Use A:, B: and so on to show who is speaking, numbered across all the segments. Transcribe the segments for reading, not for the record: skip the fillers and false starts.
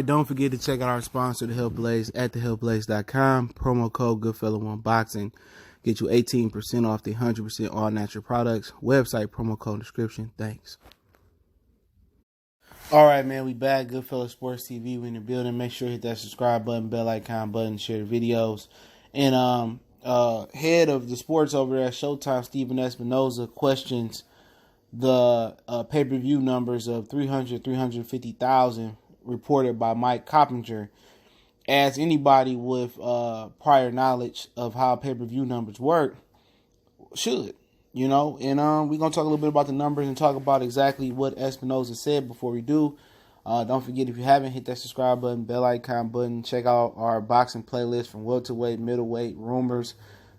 A: right, don't forget to check out our sponsor, The Health Blaze, at thehealthblaze.com. Promo code Goodfellow1Boxing. Get you 18% off the 100% all natural products. Website, promo code, description. Thanks. All right, man, we back. Goodfellow Sports TV. We in the building. Make sure you hit that subscribe button, bell icon button, share the videos. And head of the sports over there at Showtime, Stephen Espinoza, questions the pay-per-view numbers of 350,000 reported by Mike Coppinger, as anybody with prior knowledge of how pay-per-view numbers work should, you know. And we're going to talk a little bit about the numbers and talk about exactly what Espinoza said before we do. Don't forget, if you haven't, hit that subscribe button, bell icon button. Check out our boxing playlist from welterweight, middleweight, rumors,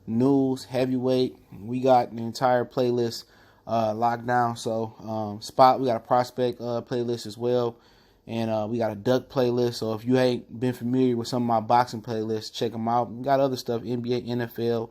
A: news, heavyweight. We got the entire playlist locked down. So we got a prospect playlist as well, and we got a duck playlist. So if you ain't been familiar with some of my boxing playlists, check them out. We got other stuff: NBA, NFL,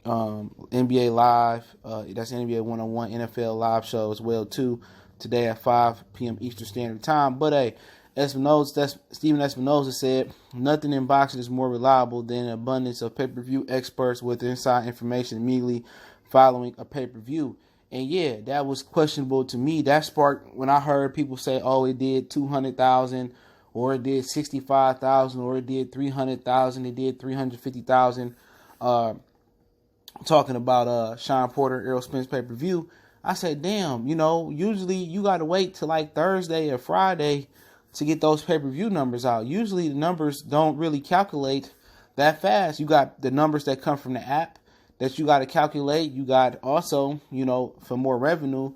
A: NBA Live. That's NBA 101 NFL Live show as well too. Today at 5 p.m. Eastern Standard Time. But hey, Stephen Espinoza said, nothing in boxing is more reliable than an abundance of pay-per-view experts with inside information immediately following a pay-per-view. And yeah, that was questionable to me. That sparked when I heard people say, oh, it did 200,000, or it did 65,000, or it did 300,000, it did 350,000. Talking about Shawn Porter, Errol Spence pay-per-view. I said, damn, you know, usually you got to wait till like Thursday or Friday to get those pay-per-view numbers out. Usually the numbers don't really calculate that fast. You got the numbers that come from the app that you got to calculate. You got also, you know, for more revenue,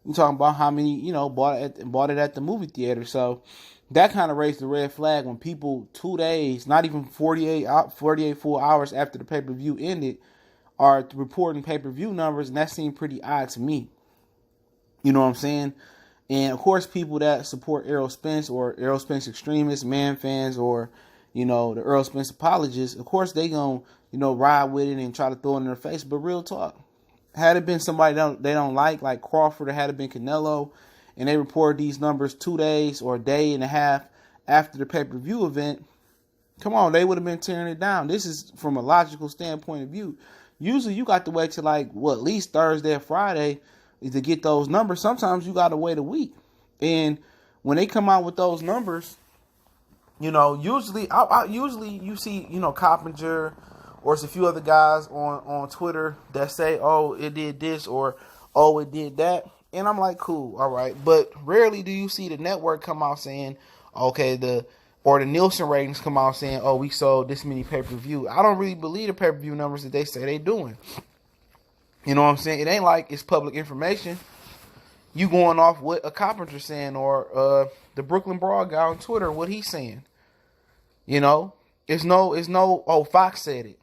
A: you're talking about how many, you know, bought it at the movie theater. So that kind of raised the red flag when people 2 days, not even 48 full hours after the pay-per-view ended, are reporting pay-per-view numbers, and that seemed pretty odd to me. You know what I'm saying? And, of course, people that support Errol Spence or Errol Spence extremists, man fans, or, you know, the Errol Spence apologists, of course, they going to, you know, ride with it and try to throw it in their face. But real talk, had it been somebody they don't like Crawford, or had it been Canelo, and they reported these numbers 2 days or a day and a half after the pay-per-view event, come on, they would have been tearing it down. This is from a logical standpoint of view. Usually you got to wait till at least Thursday or Friday to get those numbers. Sometimes you got to wait a week. And when they come out with those numbers, you know, usually you see, you know, Coppinger or it's a few other guys on Twitter that say, oh, it did this, or oh, it did that. And I'm like, cool, all right. But rarely do you see the network come out saying, okay, or the Nielsen ratings come out saying, oh, we sold this many pay-per-view. I don't really believe the pay-per-view numbers that they say they doing. You know what I'm saying? It ain't like it's public information. You going off what a Coppinger saying, or the Brooklyn Brawl guy on Twitter, what he's saying. You know? It's no, oh, Fox said it.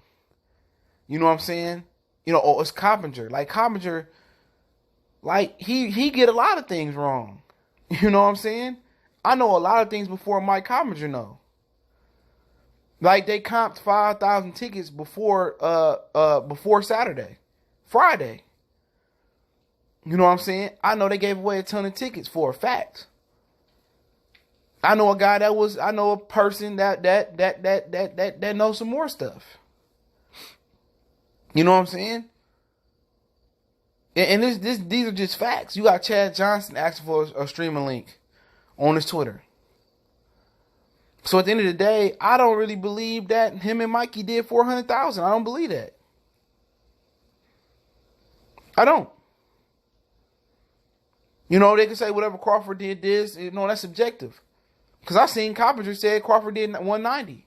A: You know what I'm saying? You know, oh, it's Coppinger. Like, Coppinger, like, he get a lot of things wrong. You know what I'm saying? I know a lot of things before Mike Coppinger know. Like, they comped 5,000 tickets before Friday. You know what I'm saying? I know they gave away a ton of tickets for a fact. I know a person that knows some more stuff. You know what I'm saying? And these are just facts. You got Chad Johnson asking for a streaming link on his Twitter. So at the end of the day, I don't really believe that him and Mikey did 400,000. I don't believe that. I don't. You know, they can say whatever Crawford did this. You know, that's subjective. Because I seen Coppinger said Crawford did 190.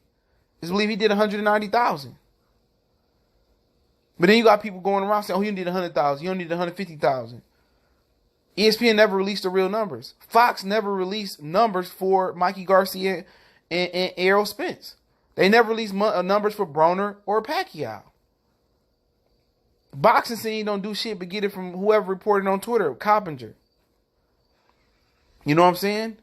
A: I believe he did 190,000. But then you got people going around saying, oh, he did 100,000. He only did 150,000. ESPN never released the real numbers. Fox never released numbers for Mikey Garcia and Errol Spence. They never released numbers for Broner or Pacquiao. Boxing scene don't do shit but get it from whoever reported on Twitter, Coppinger. You know what I'm saying?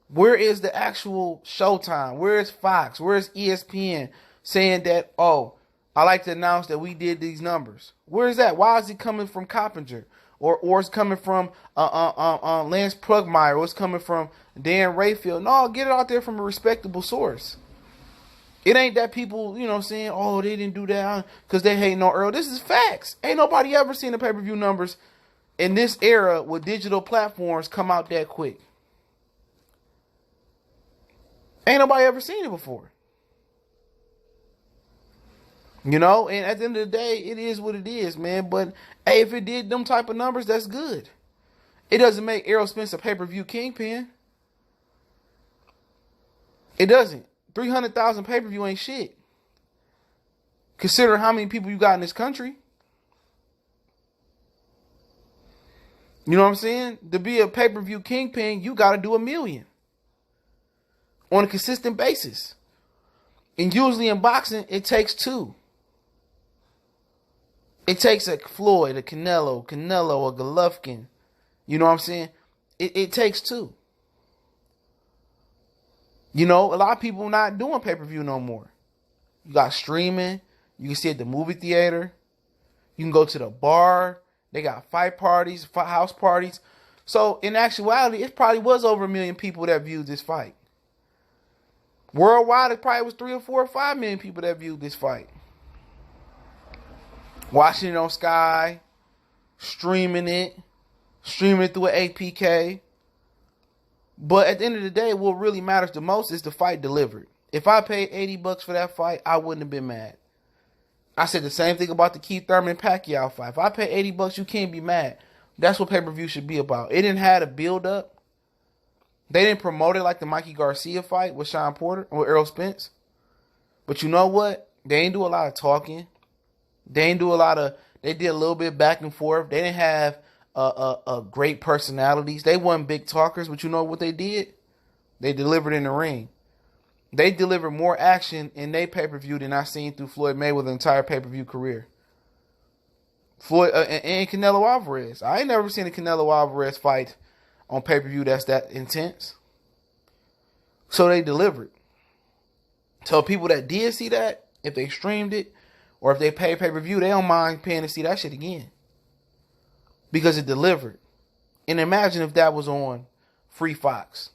A: Where is the actual Showtime? Where is Fox? Where is ESPN saying that, oh, I like to announce that we did these numbers? Where is that? Why is it coming from Coppinger? or it's coming from Lance Plugmeyer, or it's coming from Dan Rayfield. No, get it out there from a respectable source. It ain't that people, you know what I'm saying, oh, they didn't do that because they hating on Earl. This is facts. Ain't nobody ever seen the pay-per-view numbers in this era with digital platforms come out that quick. Ain't nobody ever seen it before. You know, and at the end of the day, it is what it is, man. But, hey, if it did them type of numbers, that's good. It doesn't make Errol Spence a pay-per-view kingpin. It doesn't. 300,000 pay-per-view ain't shit. Consider how many people you got in this country. You know what I'm saying? To be a pay-per-view kingpin, you got to do 1 million. On a consistent basis. And usually in boxing, it takes 2. It takes a Floyd, a Canelo, a Golovkin. You know what I'm saying? It takes 2. You know, a lot of people not doing pay-per-view no more. You got streaming. You can see it at the movie theater. You can go to the bar. They got fight parties, house parties. So, in actuality, it probably was over 1 million people that viewed this fight. Worldwide, it probably was 3 or 4 or 5 million people that viewed this fight. Watching it on Sky, streaming it through an APK. But at the end of the day, what really matters the most is the fight delivered. If I paid $80 for that fight, I wouldn't have been mad. I said the same thing about the Keith Thurman Pacquiao fight. If I pay $80, you can't be mad. That's what pay-per-view should be about. It didn't have a build-up. They didn't promote it like the Mikey Garcia fight with Shawn Porter or Errol Spence. But you know what? They ain't do a lot of talking. They did a little bit back and forth. They didn't have great personalities. They weren't big talkers, but you know what they did? They delivered in the ring. They delivered more action in their pay-per-view than I've seen through Floyd Mayweather's entire pay-per-view career. Floyd and Canelo Alvarez. I ain't never seen a Canelo Alvarez fight on pay-per-view that's that intense. So they delivered. So people that did see that, if they streamed it, or if they pay pay-per-view, they don't mind paying to see that shit again. Because it delivered. And imagine if that was on Free Fox.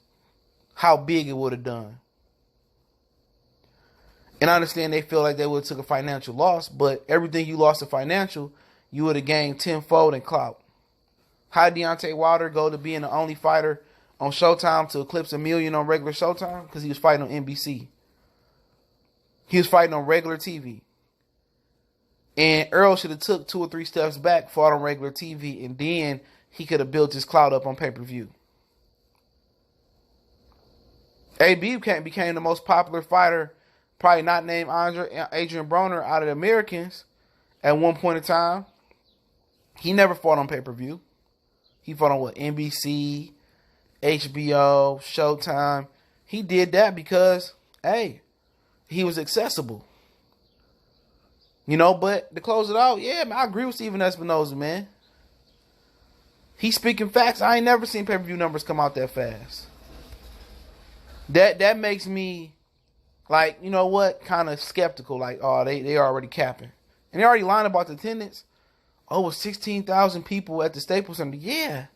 A: How big it would have done. And I understand they feel like they would have took a financial loss, but everything you lost in financial, you would have gained tenfold in clout. How did Deontay Wilder go to being the only fighter on Showtime to eclipse 1 million on regular Showtime? Because he was fighting on NBC. He was fighting on regular TV. And Errol should have took 2 or 3 steps back, fought on regular TV, and then he could have built his clout up on pay-per-view. AB became the most popular fighter, probably not named Adrian Broner, out of the Americans at one point in time. He never fought on pay-per-view. He fought on NBC, HBO, Showtime. He did that because, hey, he was accessible. You know, but to close it out, yeah, man, I agree with Steven Espinoza, man. He's speaking facts. I ain't never seen pay-per-view numbers come out that fast. That makes me, like, you know what, kind of skeptical. Like, oh, they already capping. And they already lying about the attendance. Oh, it was 16,000 people at the Staples Center. Yeah.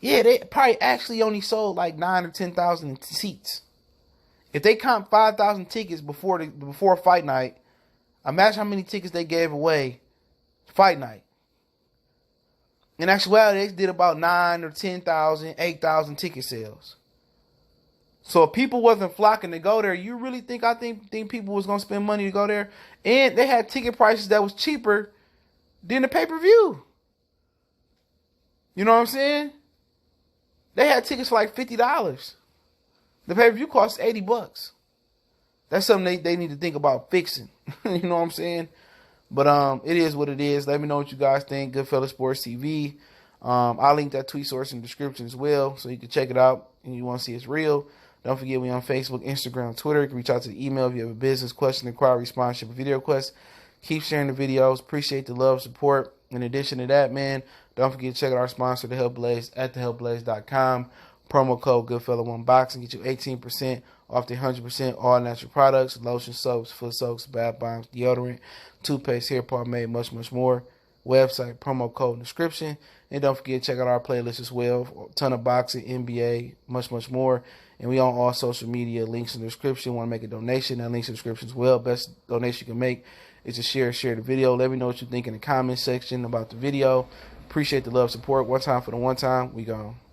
A: Yeah, they probably actually only sold like 9 or 10,000 seats. If they count 5,000 tickets before fight night, imagine how many tickets they gave away fight night. In actuality, they did about 9 or 10,000, 8,000 ticket sales. So if people wasn't flocking to go there, you really think people was going to spend money to go there? And they had ticket prices that was cheaper than the pay-per-view. You know what I'm saying? They had tickets for like $50. The pay-per-view costs $80. That's something they need to think about fixing. You know what I'm saying? But it is what it is. Let me know what you guys think. Goodfellas Sports TV. I'll link that tweet source in the description as well, so you can check it out and you want to see it's real. Don't forget we on Facebook, Instagram, Twitter. You can reach out to the email if you have a business question, inquiry, sponsorship, or video request. Keep sharing the videos. Appreciate the love, support. In addition to that, man, don't forget to check out our sponsor, The Health Blaze, at thehealthblaze.com. Promo code Goodfella1Boxing. Get you 18% off the 100% all natural products, lotion, soaps, foot soaps, bath bombs, deodorant, toothpaste, hair pomade, much, much more. website, promo code in the description. And don't forget, check out our playlist as well. A ton of boxing, NBA, much, much more. And we on all social media, links in the description. Want to make a donation, that link's in the description as well. Best donation you can make is to share the video. Let me know what you think in the comment section about the video. Appreciate the love, support. One time for the one time. We gone.